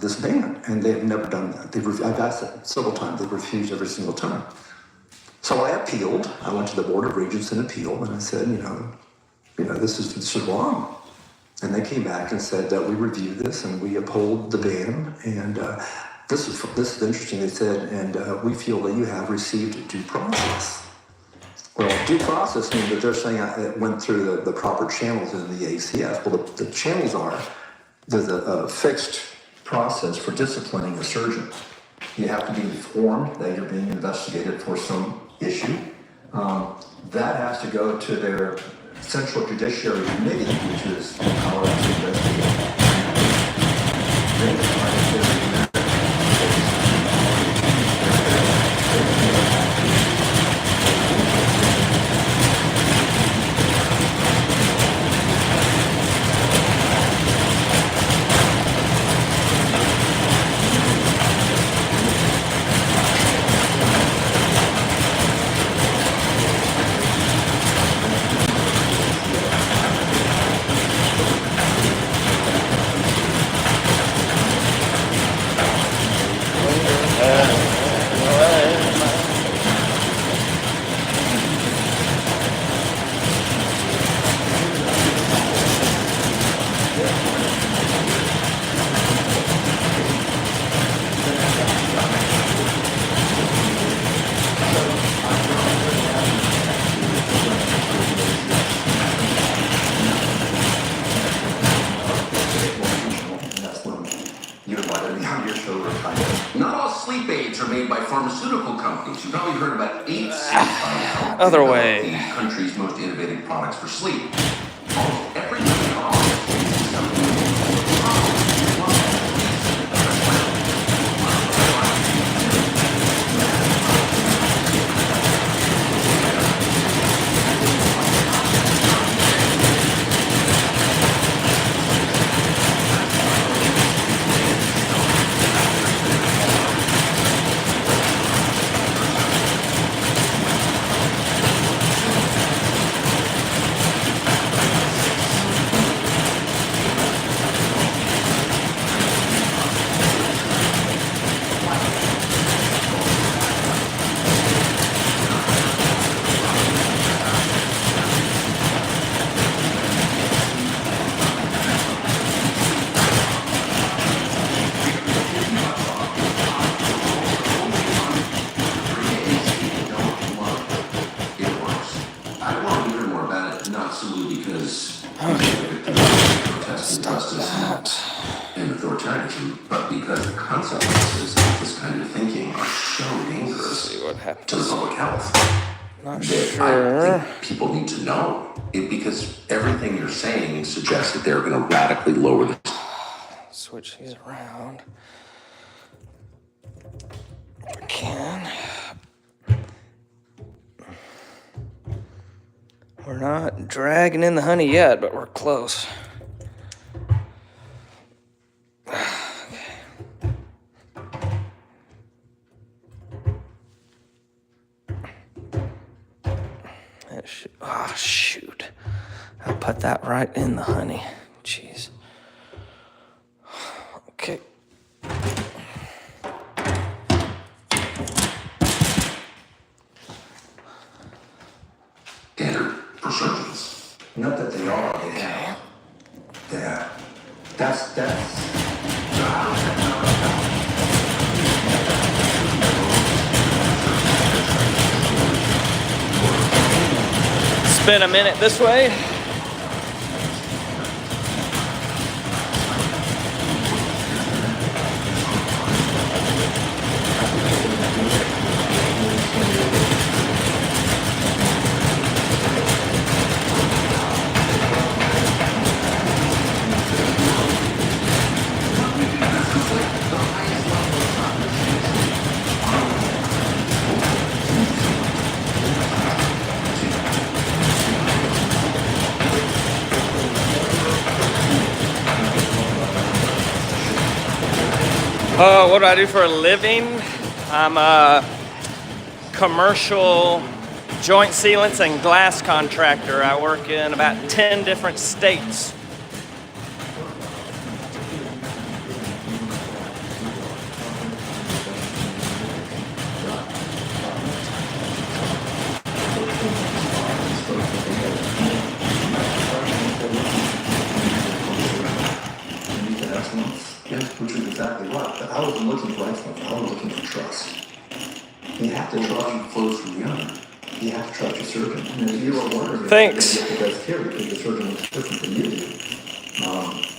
this ban, and they've never done that. I've asked it several times. They've refused every single time. So I appealed. I went to the Board of Regents and appealed, and I said, this is wrong. And they came back and said that we reviewed this and we uphold the ban. And this is interesting. They said, and we feel that you have received due process. Well, due process means that they're saying it went through the proper channels in the ACF. Well, the channels are, there's a fixed process for disciplining a surgeon. You have to be informed that you're being investigated for some issue. That has to go to their Central Judiciary Committee, which is power to investigate. Not all sleep aids are made by pharmaceutical companies. You've probably heard about 8 Sleep by now. Other way. The country's most innovative products for sleep. Almost everything on is something. And authoritarianism, but because the consequences of this kind of thinking are so dangerous to the public health. Not sure. I think people need to know it, because everything you're saying suggests that they're going to radically lower the. Switch these around. If I can. We're not dragging in the honey yet, but we're close. Oh, shoot. I put that right in the honey. Jeez. Okay. Standard for surgeons. Not that they are. Okay. Yeah. That's. Spin a minute this way. What do I do for a living? I'm a commercial joint sealants and glass contractor. I work in about 10 different states. which is exactly right. But I wasn't looking for excellence. I was looking for trust. You have to trust. One flows from the other. You have to trust your surgeon. And if you were wondering Thanks. if you get the best care because the surgeon was different than you do,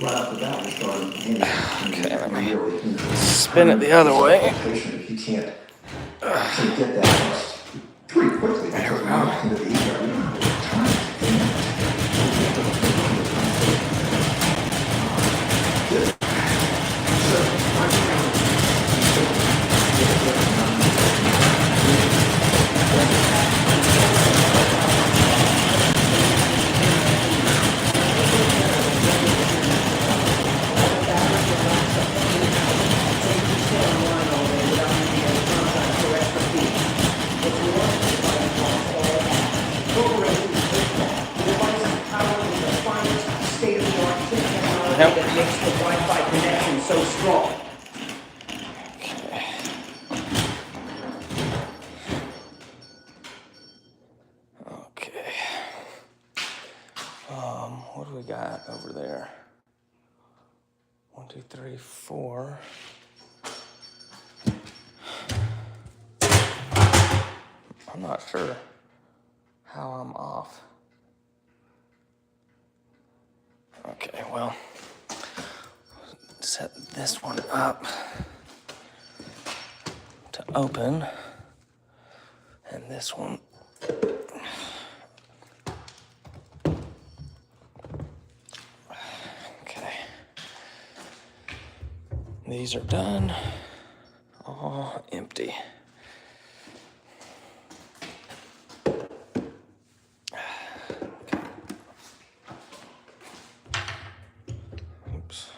right off the bat, we started handing Okay, let me really, spin it the other way. patient if you can't get that trust pretty quickly. There we go. We don't have time. Yep. That makes the Wi-Fi connection so strong. Okay. What do we got over there? 1, 2, 3, 4. I'm not sure how I'm off. Okay, well, set this one up to open, and this one. Okay. These are done. All empty. Oops.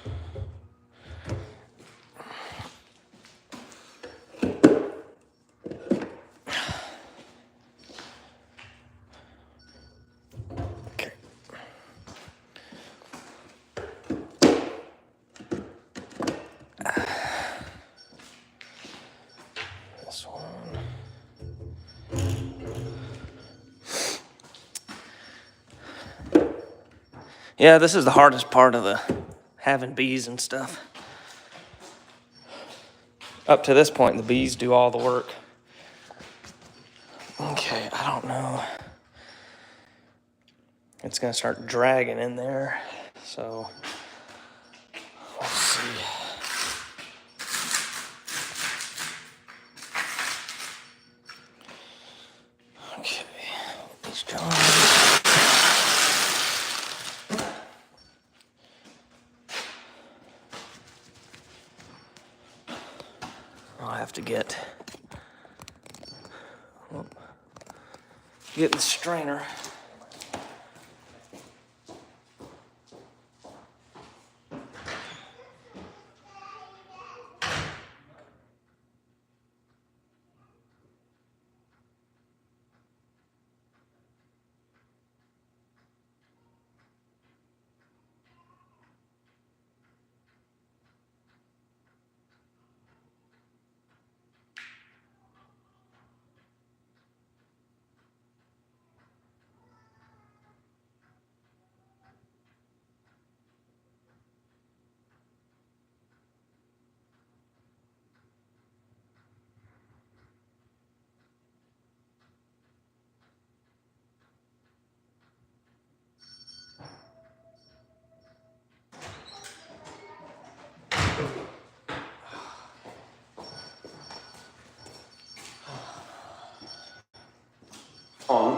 Okay. This one. Yeah, this is the hardest part of the having bees and stuff. Up to this point, the bees do all the work. Okay, I don't know. It's gonna start dragging in there, so let's see. Okay, these John. I'll have to get the strainer.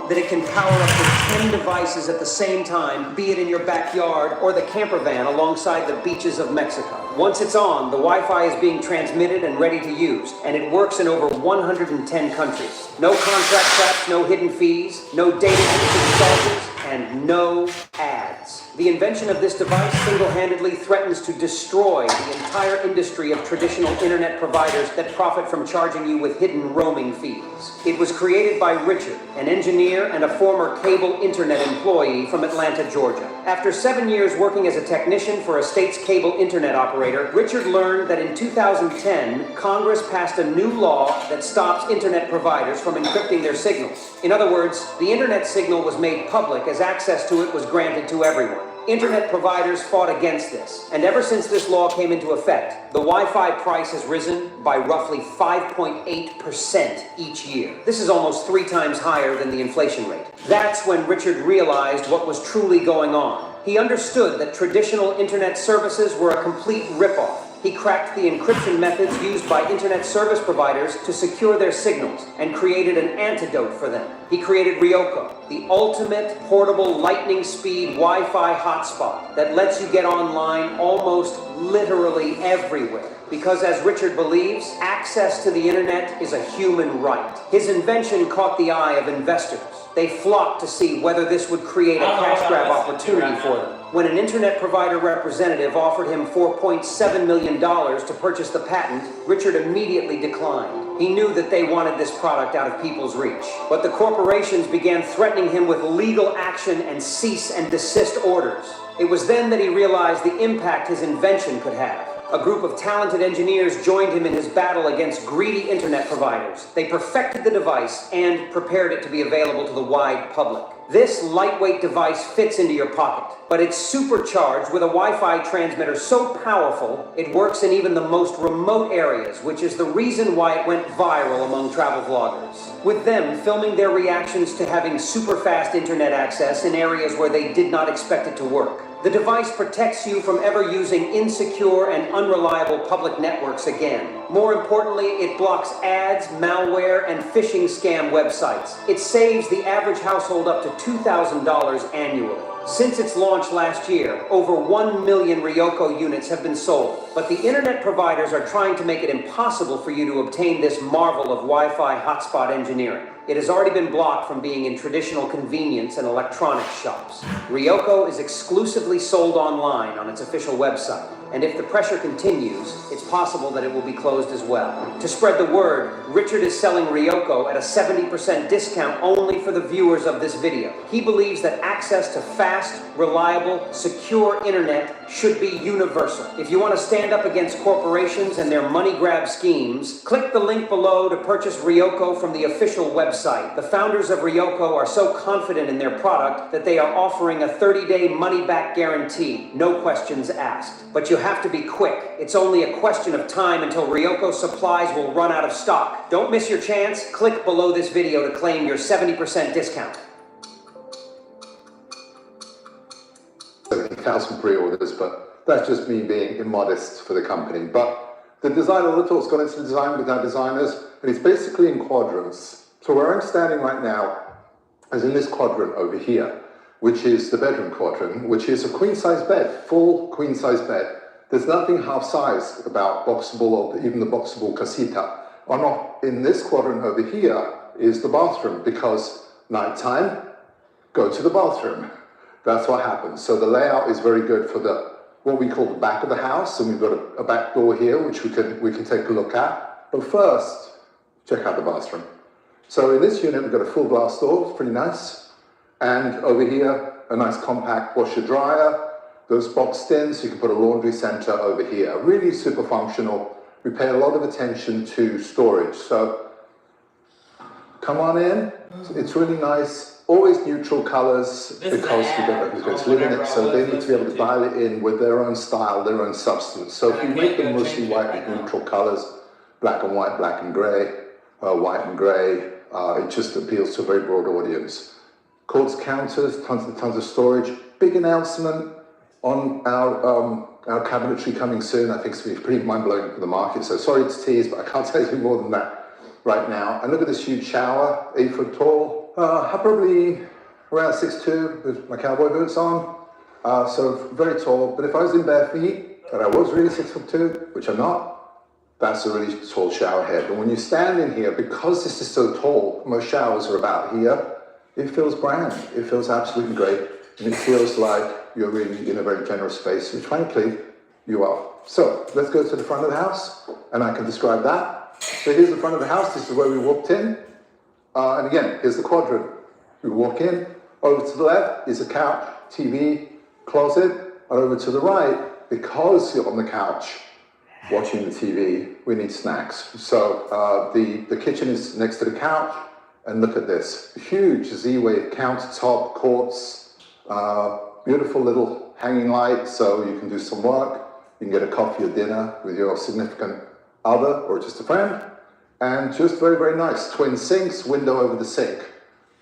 That it can power up to 10 devices at the same time, be it in your backyard or the camper van alongside the beaches of Mexico. Once it's on, the Wi-Fi is being transmitted and ready to use, and it works in over 110 countries. No contract traps, no hidden fees, no data usage charges, and no ads. The invention of this device single-handedly threatens to destroy the entire industry of traditional internet providers that profit from charging you with hidden roaming fees. It was created by Richard, an engineer and a former cable internet employee from Atlanta, Georgia. After 7 years working as a technician for a state's cable internet operator, Richard learned that in 2010, Congress passed a new law that stops internet providers from encrypting their signals. In other words, the internet signal was made public as access to it was granted to everyone. Internet providers fought against this, and ever since this law came into effect, the Wi-Fi price has risen by roughly 5.8% each year. This is almost 3 times higher than the inflation rate. That's when Richard realized what was truly going on. He understood that traditional internet services were a complete ripoff. He cracked the encryption methods used by internet service providers to secure their signals and created an antidote for them. He created Ryoko, the ultimate portable lightning speed Wi-Fi hotspot that lets you get online almost literally everywhere. Because as Richard believes, access to the internet is a human right. His invention caught the eye of investors. They flocked to see whether this would create a cash grab opportunity for them. When an internet provider representative offered him $4.7 million to purchase the patent, Richard immediately declined. He knew that they wanted this product out of people's reach. But the corporations began threatening him with legal action and cease and desist orders. It was then that he realized the impact his invention could have. A group of talented engineers joined him in his battle against greedy internet providers. They perfected the device and prepared it to be available to the wide public. This lightweight device fits into your pocket, but it's supercharged with a Wi-Fi transmitter so powerful, it works in even the most remote areas, which is the reason why it went viral among travel vloggers. With them filming their reactions to having super fast internet access in areas where they did not expect it to work. The device protects you from ever using insecure and unreliable public networks again. More importantly, it blocks ads, malware, and phishing scam websites. It saves the average household up to $2,000 annually. Since its launch last year, over 1 million Ryoko units have been sold. But the internet providers are trying to make it impossible for you to obtain this marvel of Wi-Fi hotspot engineering. It has already been blocked from being in traditional convenience and electronics shops. Ryoko is exclusively sold online on its official website. And if the pressure continues, it's possible that it will be closed as well. To spread the word, Richard is selling Ryoko at a 70% discount only for the viewers of this video. He believes that access to fast, reliable, secure internet should be universal. If you want to stand up against corporations and their money grab schemes, click the link below to purchase Ryoko from the official website. The founders of Ryoko are so confident in their product that they are offering a 30-day money-back guarantee, no questions asked. But you have to be quick. It's only a question of time until Ryoko supplies will run out of stock. Don't miss your chance. Click below this video to claim your 70% discount. 70,000 pre-orders, but that's just me being immodest for the company. But the design, a little has gone into the design with our designers, and it's basically in quadrants. So where I'm standing right now is in this quadrant over here, which is the bedroom quadrant, which is a queen-size bed, full queen-size bed. There's nothing half-size about boxable or even the boxable casita. In this quadrant over here is the bathroom, because nighttime, go to the bathroom. That's what happens. So the layout is very good for what we call the back of the house, and we've got a back door here which we can take a look at. But first, check out the bathroom. So in this unit we've got a full glass door, it's pretty nice. And over here, a nice compact washer dryer. Those boxed in, so you can put a laundry center over here. Really super functional. We pay a lot of attention to storage. So come on in. It's really nice. Always neutral colors because you've got who's going to live in it. So they need to be able to dial it in with their own style, their own substance. So if you make them mostly white with neutral colors, black and white, black and gray, white and gray, it just appeals to a very broad audience. Quartz counters, tons of storage. Big announcement on our cabinetry coming soon. I think it's going to be pretty mind-blowing for the market. So sorry to tease, but I can't tell you more than that right now. And look at this huge shower, 8 foot tall. Probably around 6'2" with my cowboy boots on. So very tall. But if I was in bare feet, and I was really 6'2", which I'm not, that's a really tall shower head. And when you stand in here, because this is so tall, most showers are about here, it feels grand. It feels absolutely great. And it feels like you're really in a very generous space, which frankly, you are. So let's go to the front of the house, and I can describe that. So here's the front of the house. This is where we walked in. And again, here's the quadrant. We walk in. Over to the left is a couch, TV, closet. And over to the right, because you're on the couch watching the TV, we need snacks. So the kitchen is next to the couch. And look at this, huge Z-Wave countertop, quartz, beautiful little hanging light so you can do some work. You can get a coffee or dinner with your significant other or just a friend. And just very, very nice. Twin sinks, window over the sink.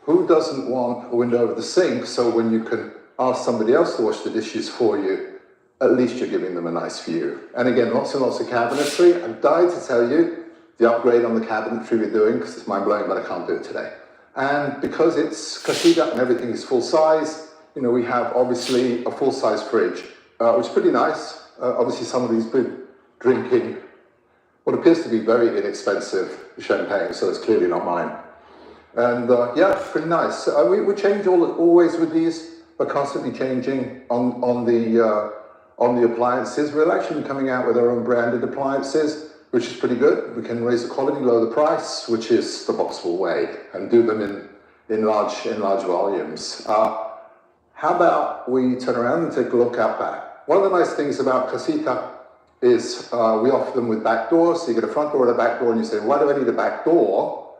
Who doesn't want a window over the sink so when you can ask somebody else to wash the dishes for you, at least you're giving them a nice view. And again, lots and lots of cabinetry. I'm dying to tell you the upgrade on the cabinetry we're doing, because it's mind-blowing, but I can't do it today. And because it's Casita and everything is full size, you know, we have obviously a full-size fridge, which is pretty nice. Obviously, some of these been drinking what appears to be very inexpensive champagne, so it's clearly not mine. And yeah, it's pretty nice. We change always with these. We're constantly changing on the appliances. We're actually coming out with our own branded appliances, which is pretty good. We can raise the quality, lower the price, which is the Boxable way, and do them in large volumes. How about we turn around and take a look out back? One of the nice things about Casita is we offer them with back doors. So you get a front door and a back door, and you say, why do I need a back door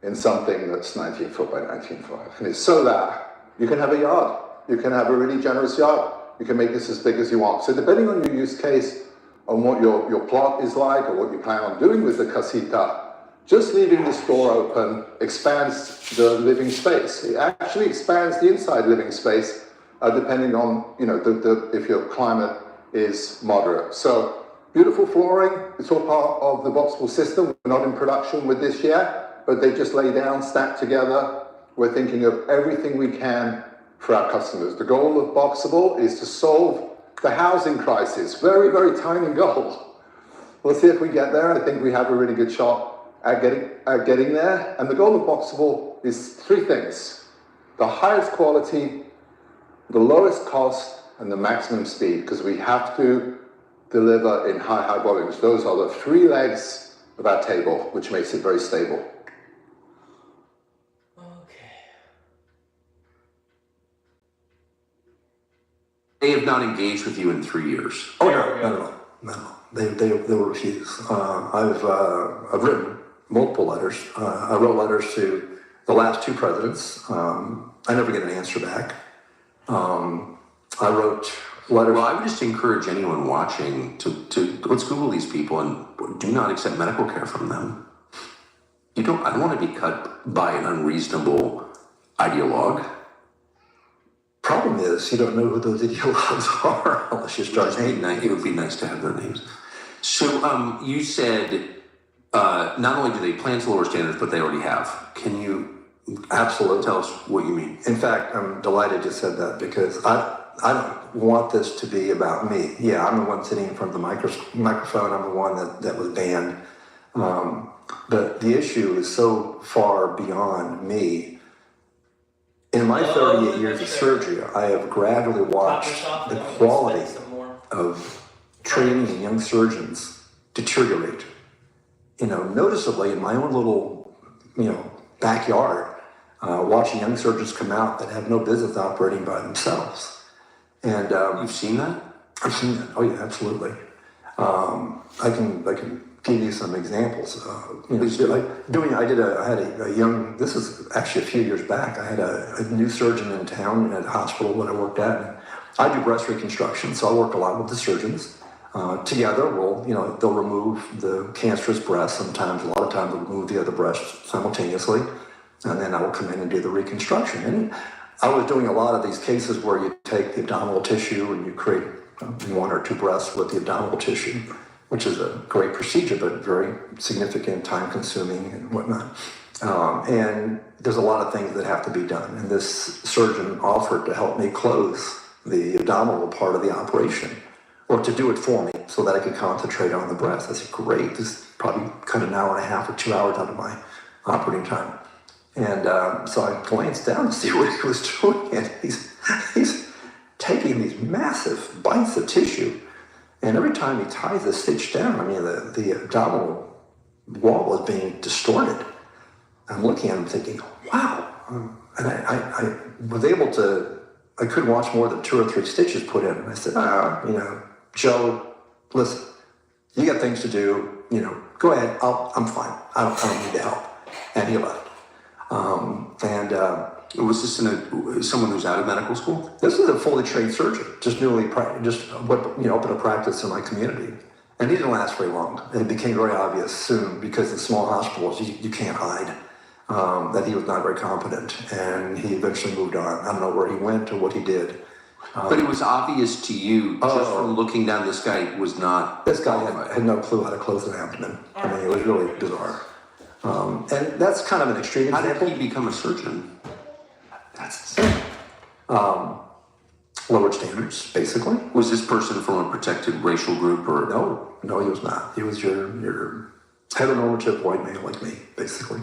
in something that's 19 foot by 19 foot? And it's so that you can have a yard. You can have a really generous yard. You can make this as big as you want. So depending on your use case, on what your plot is like or what you plan on doing with the Casita, just leaving this door open expands the living space. It actually expands the inside living space depending on, you know, if your climate is moderate. So beautiful flooring. It's all part of the Boxable system. We're not in production with this yet, but they just lay down, stacked together. We're thinking of everything we can for our customers. The goal of Boxable is to solve the housing crisis. Very, very tiny goal. We'll see if we get there. I think we have a really good shot at getting there. And the goal of Boxable is three things: the highest quality, the lowest cost, and the maximum speed, because we have to deliver in high volumes. Those are the three legs of our table, which makes it very stable. They have not engaged with you in 3 years. Oh, no. They will refuse. I've written multiple letters. I wrote letters to the last two presidents. I never get an answer back. I wrote letters. Well, I would just encourage anyone watching to let's Google these people and do not accept medical care from them. I don't want to be cut by an unreasonable ideologue. Problem is, you don't know who those ideologues are unless you start hating. It would be nice to have their names. So you said not only do they plan to lower standards, but they already have. Can you Absolutely tell us what you mean? In fact, I'm delighted you said that, because I don't want this to be about me. Yeah, I'm the one sitting in front of the microphone. I'm the one that was banned. But the issue is so far beyond me. In my 38 years of surgery, I have gradually watched the quality of training in young surgeons deteriorate. You know, noticeably in my own little, backyard, watching young surgeons come out that have no business operating by themselves. And You've seen that? I've seen that. Oh yeah, absolutely. I can give you some examples. I had a young. This is actually a few years back. I had a new surgeon in town at a hospital that I worked at. And I do breast reconstruction, so I work a lot with the surgeons. Together, they'll remove the cancerous breast. Sometimes, a lot of times, they'll remove the other breast simultaneously, and then I will come in and do the reconstruction. And I was doing a lot of these cases where you take the abdominal tissue and you create one or two breasts with the abdominal tissue, which is a great procedure, but very significant, time-consuming, and whatnot. And there's a lot of things that have to be done. And this surgeon offered to help me close the abdominal part of the operation, or to do it for me so that I could concentrate on the breast. I said, great, this probably cut an hour and a half or 2 hours out of my operating time. And so I glanced down to see what he was doing, and he's taking these massive bites of tissue, and every time he ties the stitch down, the abdominal wall is being distorted. I'm looking at him thinking, wow. And I was able to, I couldn't watch more than 2 or 3 stitches put in. And I said, Joe, listen, you got things to do, go ahead, I'm fine. I don't need the help. And he left. Was this someone who's out of medical school? This is a fully trained surgeon, just opened a practice in my community. And he didn't last very long. And it became very obvious soon, because in small hospitals, you can't hide, that he was not very competent. And he eventually moved on. I don't know where he went or what he did. But it was obvious to you, just from looking down, this guy was not This guy qualified. had no clue how to close an abdomen. I mean, it was really bizarre. And that's kind of an extreme How did example. he become a surgeon? That's lowered standards, basically. Was this person from a protected racial group or? No, he was not. He was your heteronormative white male like me, basically.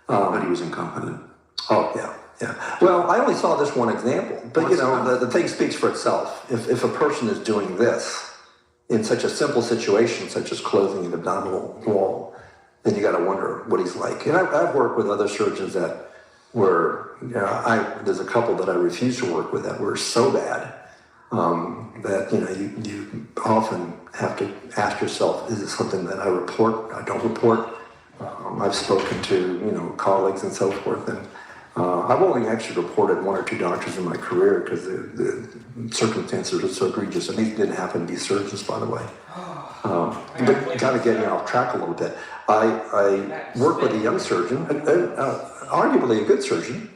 But he was incompetent. Oh, yeah. Well, I only saw this one example, but the thing speaks for itself. If a person is doing this in such a simple situation, such as closing an abdominal wall, then you got to wonder what he's like. And I've worked with other surgeons that were, there's a couple that I refused to work with that were so bad that you often have to ask yourself, is it something that I report? I don't report. I've spoken to colleagues and so forth, and I've only actually reported one or two doctors in my career because the circumstances are so egregious, and these didn't happen to be surgeons, by the way. But kind of getting off track a little bit. I worked with a young surgeon, arguably a good surgeon,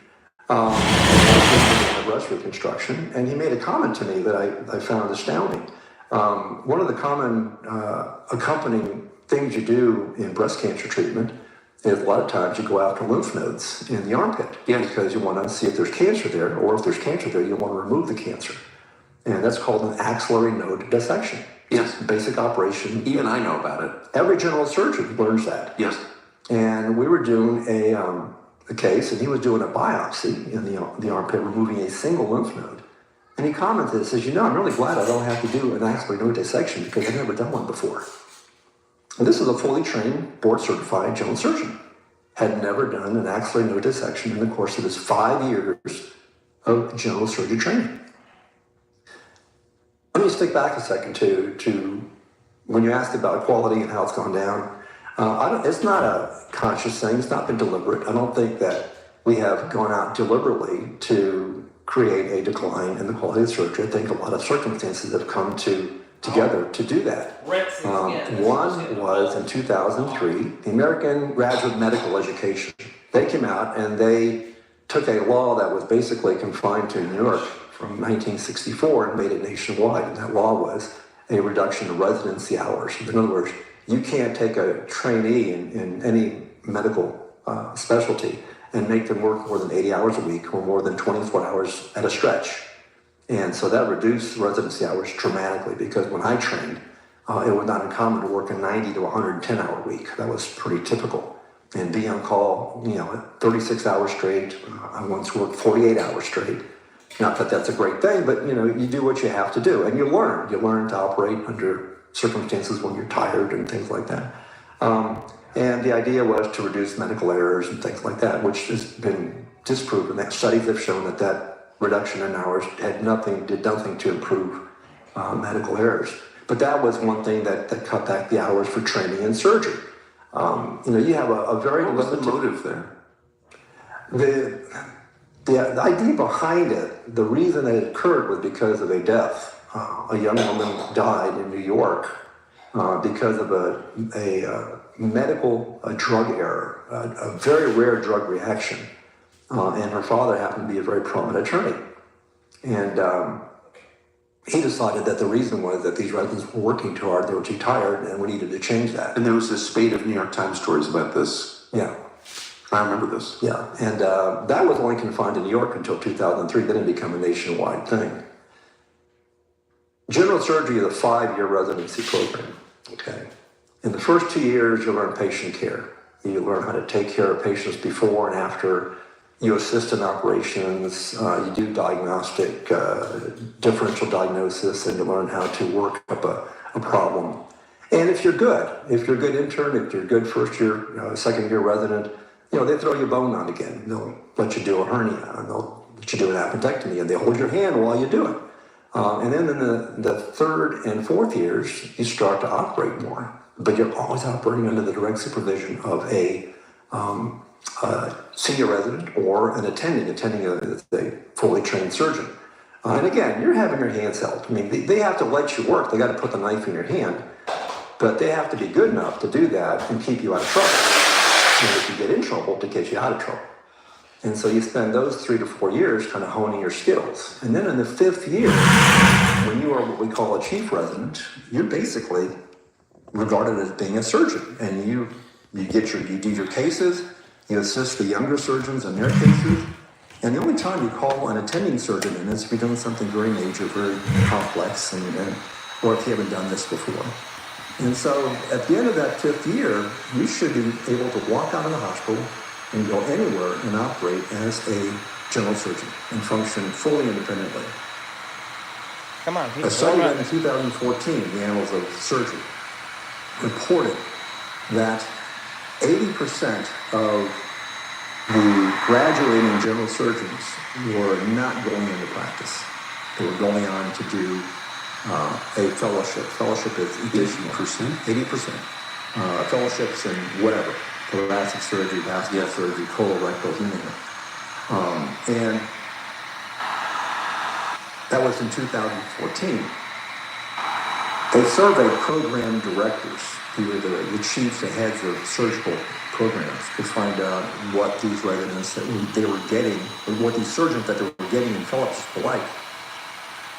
breast reconstruction, and he made a comment to me that I found astounding. One of the common accompanying things you do in breast cancer treatment is a lot of times you go after lymph nodes in the armpit, because you want to see if there's cancer there, or if there's cancer there, you want to remove the cancer. And that's called an axillary node dissection. Yes. Basic operation. Even I know about it. Every general surgeon learns that. Yes. And we were doing a case, and he was doing a biopsy in the armpit, removing a single lymph node. And he commented, says, I'm really glad I don't have to do an axillary node dissection because I've never done one before. And this is a fully trained, board-certified general surgeon. Had never done an axillary node dissection in the course of his 5 years of general surgery training. Let me stick back a second to when you asked about quality and how it's gone down. It's not a conscious thing. It's not been deliberate. I don't think that we have gone out deliberately to create a decline in the quality of surgery. I think a lot of circumstances have come together to do that. One was in 2003, the American Graduate Medical Education. They came out and they took a law that was basically confined to New York from 1964 and made it nationwide. And that law was a reduction of residency hours. In other words, you can't take a trainee in any medical specialty and make them work more than 80 hours a week or more than 24 hours at a stretch. And so that reduced residency hours dramatically, because when I trained, it was not uncommon to work a 90 to 110 hour week. That was pretty typical. And be on call, 36 hours straight. I once worked 48 hours straight. Not that that's a great thing, but you do what you have to do, and you learn. You learn to operate under circumstances when you're tired and things like that. And the idea was to reduce medical errors and things like that, which has been disproven. That studies have shown that reduction in hours did nothing to improve medical errors. But that was one thing that cut back the hours for training and surgery. You have a very What was the limited motive there? The idea behind it, the reason that it occurred was because of a death. A young woman died in New York because of a medical drug error, a very rare drug reaction. And her father happened to be a very prominent attorney. And he decided that the reason was that these residents were working too hard, they were too tired, and we needed to change that. And there was this spate of New York Times stories about this. Yeah. I remember this. Yeah, and that was only confined to New York until 2003. Then it became a nationwide thing. General surgery is a 5-year residency program, okay? In the first 2 years, you learn patient care. You learn how to take care of patients before and after. You assist in operations. You do diagnostic, differential diagnosis, and you learn how to work up a problem. And if you're a good intern, if you're a good first year, second year resident, they throw you a bone on again. They'll let you do a hernia, and they'll let you do an appendectomy, and they hold your hand while you do it. And then in the third and fourth years, you start to operate more. But you're always operating under the direct supervision of a senior resident or an attending a fully trained surgeon. And again, you're having your hands held. I mean, they have to let you work. They got to put the knife in your hand, but they have to be good enough to do that and keep you out of trouble. And if you get in trouble, to get you out of trouble. And so you spend those 3 to 4 years kind of honing your skills. And then in the 5th year, when you are what we call a chief resident, you're basically regarded as being a surgeon. And you do your cases, you assist the younger surgeons in their cases. And the only time you call an attending surgeon in is if you're doing something very major, very complex, or if you haven't done this before. And so at the end of that 5th year, you should be able to walk out of the hospital and go anywhere and operate as a general surgeon and function fully independently. Come on. A study done in 2014, the Annals of Surgery, reported that 80% of the graduating general surgeons were not going into practice. They were going on to do a fellowship. Fellowship is 80%. 80%. Fellowships in whatever. Thoracic surgery, vascular surgery, colorectal, you name it. And that was in 2014. They surveyed program directors, who were the chiefs, the heads of surgical programs, to find out what these residents they were getting, or what these surgeons that they were getting in fellowships were like.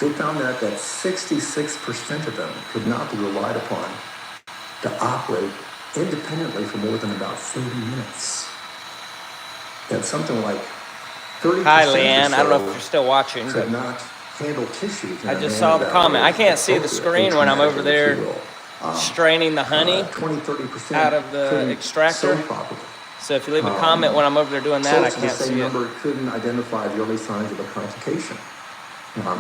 They found out that 66% of them could not be relied upon to operate independently for more than about 30 minutes. That's something like 30%. Hi, Leanne. I don't know if you're still watching, could but not handle tissues. I just saw the comment. I can't see the screen when I'm over there straining the honey 20-30% out of the extractor. So if you leave a comment when I'm over there doing that, I can't see it. Number couldn't identify the early signs of a complication.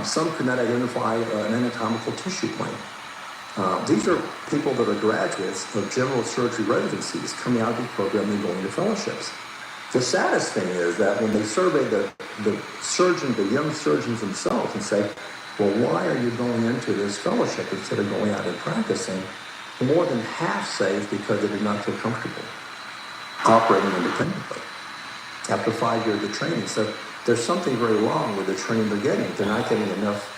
Some could not identify an anatomical tissue plane. These are people that are graduates of general surgery residencies coming out of the program and going to fellowships. The saddest thing is that when they survey the young surgeons themselves and say, well, why are you going into this fellowship instead of going out and practicing? More than half say it's because they did not feel comfortable operating independently after 5 years of training. So there's something very wrong with the training they're getting. They're not getting enough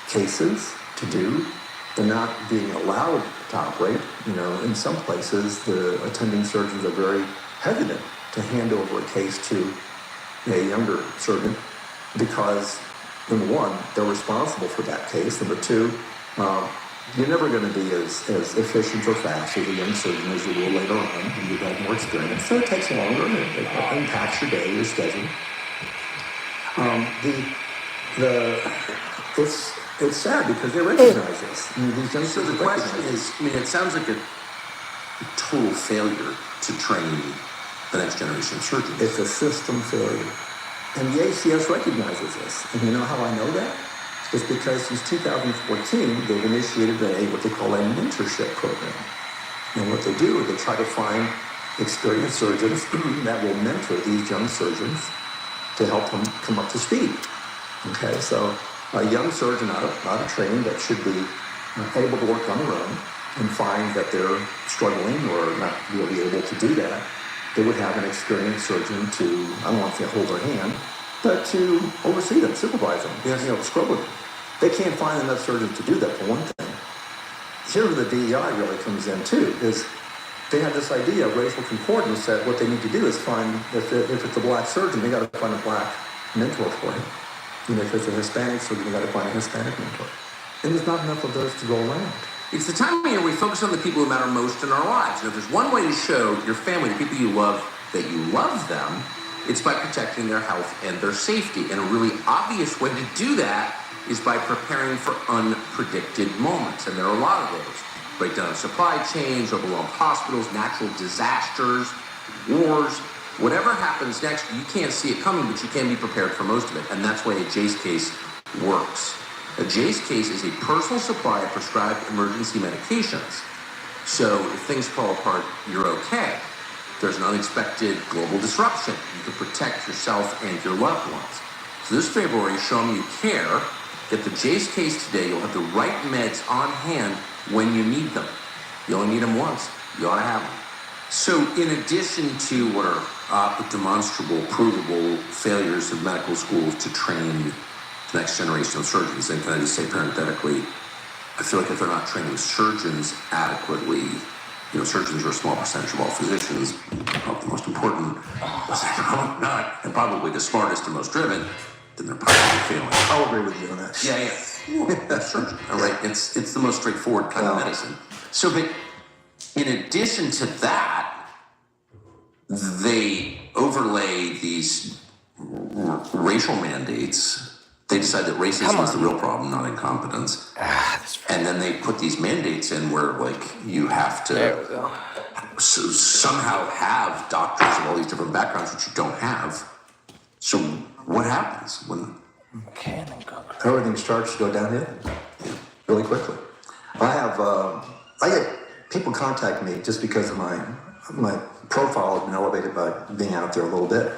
cases to do. They're not being allowed to operate. You know, in some places, the attending surgeons are very hesitant to hand over a case to a younger surgeon because, number one, they're responsible for that case. Number two, you're never going to be as efficient or fast as a young surgeon as you will later on when you've had more experience. So it takes longer and it impacts your day, your schedule. It's sad because they recognize this. I mean, these young So the surgeons question recognize is, I mean, it sounds like a total failure to train the next generation of surgeons. it's a system failure. And the ACS recognizes this. And you know how I know that? It's because since 2014, they've initiated what they call a mentorship program. And what they do is they try to find experienced surgeons that will mentor these young surgeons to help them come up to speed. Okay, so a young surgeon out of training that should be able to work on their own and find that they're struggling or not really able to do that, they would have an experienced surgeon to, I don't want to say hold their hand, but to oversee them, supervise them, scrub with them. They can't find enough surgeons to do that, for one thing. Here's where the DEI really comes in too, is they have this idea of racial concordance that what they need to do is find, if it's a black surgeon, they got to find a black mentor for him. If it's a Hispanic surgeon, they got to find a Hispanic mentor. And there's not enough of those to go around. It's the time of year we focus on the people who matter most in our lives. And if there's one way to show your family, the people you love, that you love them, it's by protecting their health and their safety. And a really obvious way to do that is by preparing for unpredicted moments. And there are a lot of those. Breakdown of supply chains, overwhelmed hospitals, natural disasters, wars. Whatever happens next, you can't see it coming, but you can be prepared for most of it. And that's why a JACE case works. A JACE case is a personal supply of prescribed emergency medications. So if things fall apart, you're okay. If there's an unexpected global disruption, you can protect yourself and your loved ones. So this February, show them you care. Get the JACE case today. You'll have the right meds on hand when you need them. You only need them once. You ought to have them. So, in addition to what are demonstrable, provable failures of medical schools to train the next generation of surgeons, and can I just say parenthetically, I feel like if they're not training surgeons adequately, surgeons are a small percentage of all physicians, probably the most important, but they're probably not, and probably the smartest and most driven, then they're probably failing. I'll agree with you on that. Yeah. Well, that's surgeon, all right? It's the most straightforward kind of medicine. So, but in addition to that, they overlay these racial mandates. They decide that racism is the real problem, not incompetence. And then they put these mandates in where, you have to somehow have doctors of all these different backgrounds, which you don't have. So what happens when... Okay, then go. Everything starts to go downhill really quickly. I get people contact me just because of my profile has been elevated by being out there a little bit.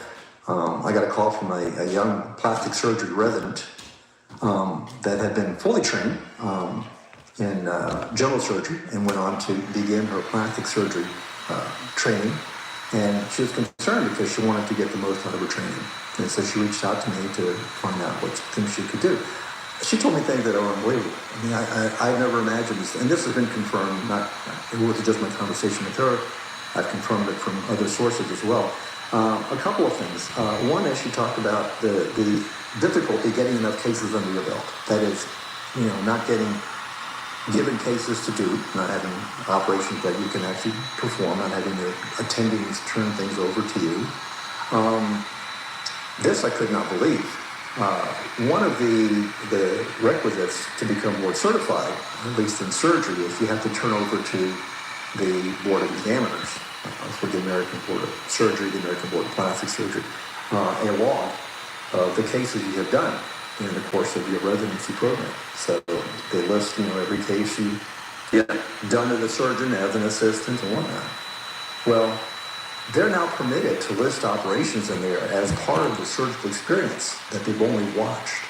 I got a call from a young plastic surgery resident that had been fully trained in general surgery and went on to begin her plastic surgery training. And she was concerned because she wanted to get the most out of her training. And so she reached out to me to find out what things she could do. She told me things that are unbelievable. I mean, I never imagined this. And this has been confirmed, it wasn't just my conversation with her. I've confirmed it from other sources as well. A couple of things. One is she talked about the difficulty getting enough cases under your belt. That is, not getting given cases to do, not having operations that you can actually perform, not having the attendings turn things over to you. This I could not believe. One of the requisites to become board certified, at least in surgery, is you have to turn over to the Board of Examiners for the American Board of Surgery, the American Board of Plastic Surgery, a log of the cases you have done in the course of your residency program. So they list, every case you done to the surgeon as an assistant and whatnot. Well, they're now permitted to list operations in there as part of the surgical experience that they've only watched.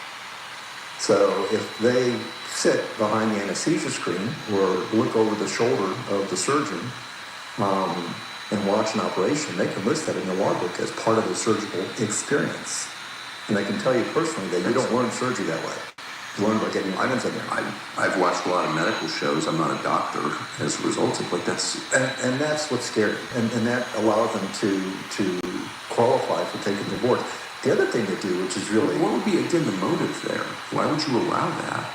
So if they sit behind the anesthesia screen or look over the shoulder of the surgeon and watch an operation, they can list that in the logbook as part of the surgical experience. And I can tell you personally that you don't learn surgery that way. You learn by getting items in there. I've watched a lot of medical shows. I'm not a doctor. As a result of that's... And that's what's scary. And that allows them to qualify for taking the board. The other thing they do, which is really... What would be, again, the motive there? Why would you allow that?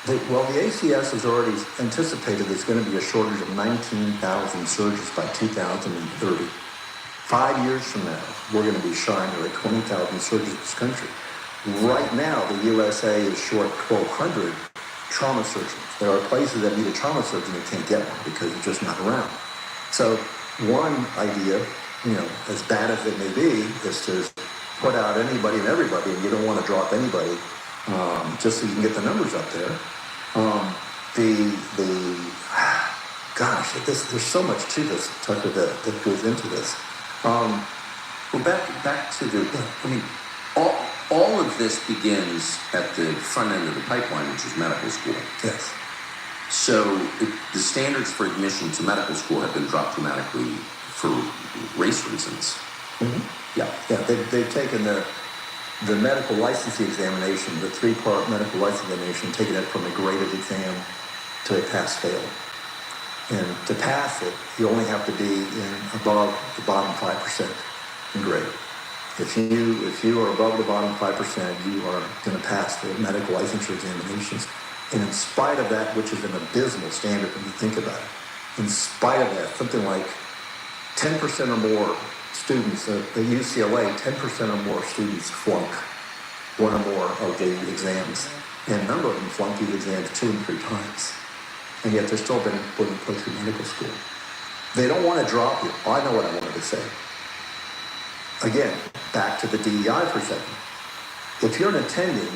The ACS has already anticipated there's going to be a shortage of 19,000 surgeons by 2030. 5 years from now, we're going to be shy nearly 20,000 surgeons in this country. Right now, the USA is short 1,200 trauma surgeons. There are places that need a trauma surgeon that can't get one because they're just not around. So one idea, as bad as it may be, is to put out anybody and everybody, and you don't want to drop anybody, just so you can get the numbers up there. There's so much to this, Tucker, that goes into this. Well, back to all of this begins at the front end of the pipeline, which is medical school. Yes. So the standards for admission to medical school have been dropped dramatically for race reasons. Mm-hmm. Yeah. They've taken the medical licensing examination, the 3-part medical licensing examination, taken it from a graded exam to a pass-fail. And to pass it, you only have to be above the bottom 5% in grade. If you are above the bottom 5%, you are going to pass the medical licensure examinations. And in spite of that, which is an abysmal standard when you think about it, in spite of that, something like 10% or more students at UCLA, 10% or more students flunk one or more of the exams. And a number of them flunk these exams 2 and 3 times. And yet they're still being put through medical school. They don't want to drop you. I know what I wanted to say. Again, back to the DEI for a second. If you're an attending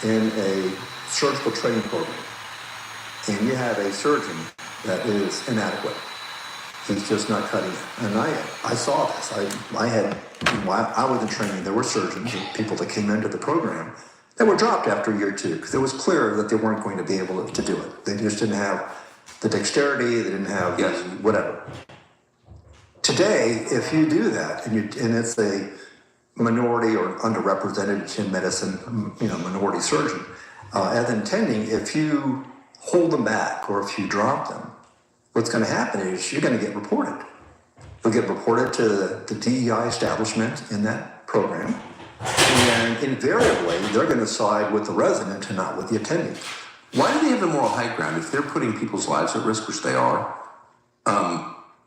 in a surgical training program and you have a surgeon that is inadequate, he's just not cutting it. And I saw this. I was in training. There were surgeons, people that came into the program that were dropped after year 2 because it was clear that they weren't going to be able to do it. They just didn't have the dexterity. They didn't have whatever. Today, if you do that, and it's a minority or underrepresented in medicine, minority surgeon, as intending, if you hold them back or if you drop them, what's going to happen is you're going to get reported. You'll get reported to the DEI establishment in that program, and invariably they're going to side with the resident and not with the attending. Why do they have the moral high ground if they're putting people's lives at risk, which they are?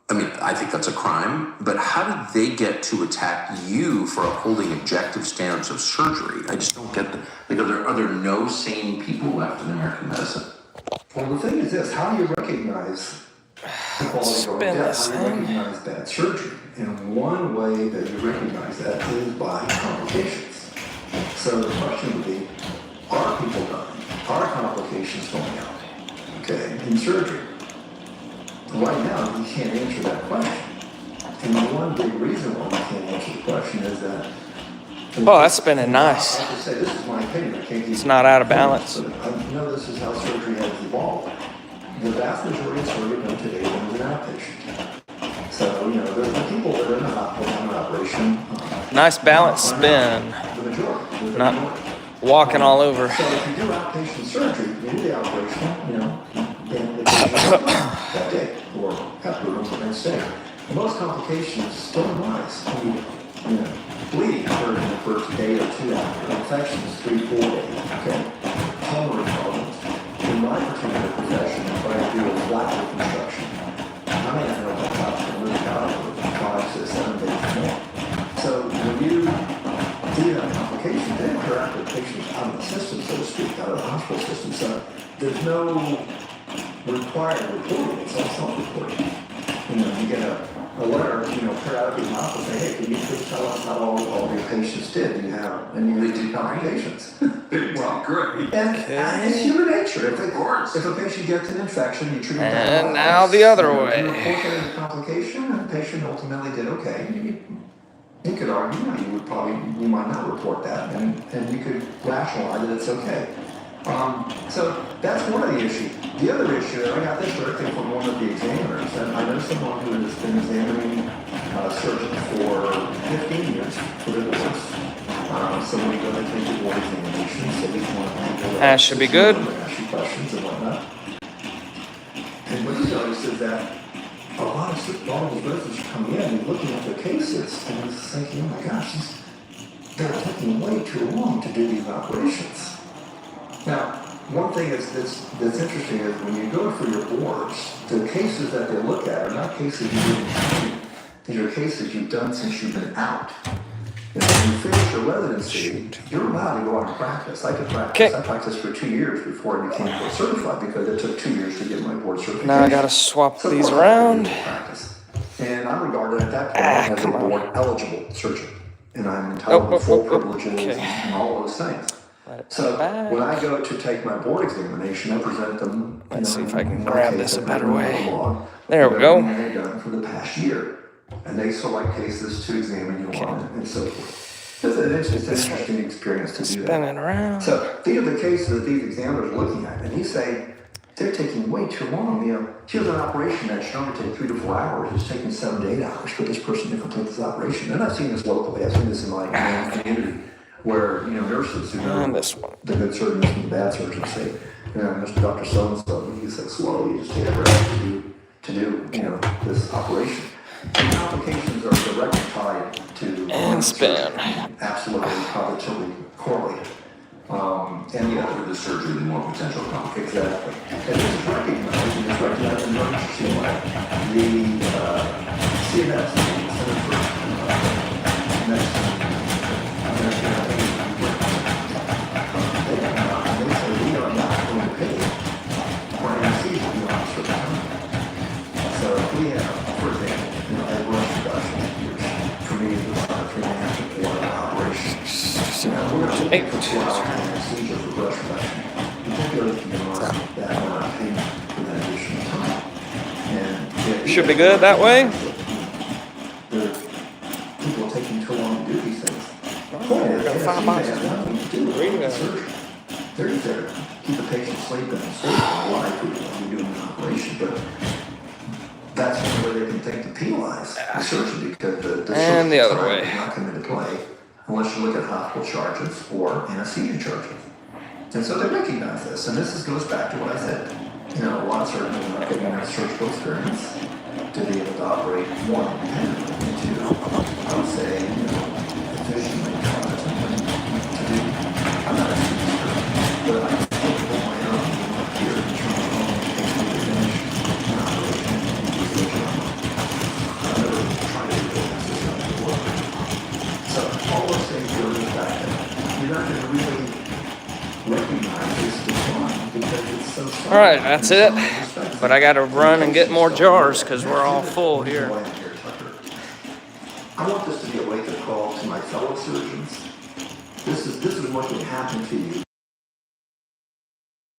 I mean, I think that's a crime, but how did they get to attack you for upholding objective standards of surgery? I just don't get like, are there no sane people left in American medicine? Well, the thing is this: how do you recognize quality or death? How do you recognize bad surgery? And one way that you recognize that is by complications. So the question would be: are people dying? Are complications going out? Okay, in surgery. Right now, you can't answer that question. And the one big reason why we can't answer the question is that. Oh, that's spinning nice. I have to say, this is my opinion. I can't It's not out of balance. But I know this is how surgery has evolved. The vast majority of surgery done today is an outpatient. So, there's people that are in an operation. Nice balance spin. The majority. Not walking all over. So if you do outpatient surgery, you do the operation, then that day or after the next day. Most complications don't arise. Bleeding occurs in the first day or two after. Infections 3-4 days. Okay. Pulmonary problems. In my particular profession, what I do is flat reconstruction. I may not know what that's going to look out for 5 to 7 days more. So when you do that complication, they occur after the patient's out of the system, so to speak, out of the hospital system. So there's no required reporting. It's all self-reporting. You get a letter, periodically in the office, say, hey, can you please tell us how all your patients did? And you have 2 complications. Well, great. And it's human nature. If a patient gets an infection, you treat it. And now the other way. You report that as a complication, and the patient ultimately did okay. You could argue, you might not report that, and you could rationalize that it's okay. So that's one of the issues. The other issue, I got this directly from one of the examiners, and I know someone who has been examining surgeons for 15 years for the boards. So when you go to take the board examination, so each one of them That should be good. ask you questions and whatnot. And what he noticed is that a lot of these residents are coming in and looking at their cases, and he's thinking, oh my gosh, they're taking way too long to do these operations. Now, one thing that's interesting is when you go for your boards, the cases that they look at are not cases you didn't do. These are cases you've done since you've been out. And when you finish your residency, you're allowed to go out and practice. I could practice. I practiced for 2 years before I became board certified because it took 2 years to get my board certification. Now I gotta swap So these of course I around. did practice. And I'm regarded at that point as a board eligible surgeon. And I'm entitled to full privileges and all those things. So when I go to take my board examination, I present them. Let's see if I can grab this a better way. There we go. They've done for the past year, and they select cases to examine you on and so forth. It's an interesting experience to do that. Spinning around. So these are the cases that these examiners are looking at, and he's saying they're taking way too long. Here's an operation that should only take 3 to 4 hours. It's taking 7 to 8 hours for this person to complete this operation. And I've seen this locally. I've seen this in my own community. Where, nurses who know the good surgeons and the bad surgeons say, Mr. Dr. So-and-so, he's so slow, he just takes forever to do, this operation. And complications are directly tied to... And spin. Absolutely, positively correlated. And The older the surgery, the more potential complications. exactly. And this is recognized, and it's recognized in emergency way. The CMS, Center for Medicine, Should be good that way. People are taking too long to do these things. We're gonna find boxes. They're there to keep the patient sleeping and sleeping alive when you're doing an operation, but that's the only way they can think to penalize the surgeon, because the And the other surgical way. side will not come into play unless you look at hospital charges or anesthesia charges. And so they recognize this, and goes back to what I said. You know, a lot of surgeons are not getting enough surgical experience to be able to operate one independently, and two, I would say, efficiently competent to do. I'm not a surgeon, but I can hold my own here in terms of finish an operation and precision. I've never tried to do this before. So all those things go to the fact that you're not going to really recognize this decline because it's so slow. All right, that's it. But I got to run and get more jars because we're all full here. I want this to be a wake-up call to my fellow surgeons. This is what can happen to you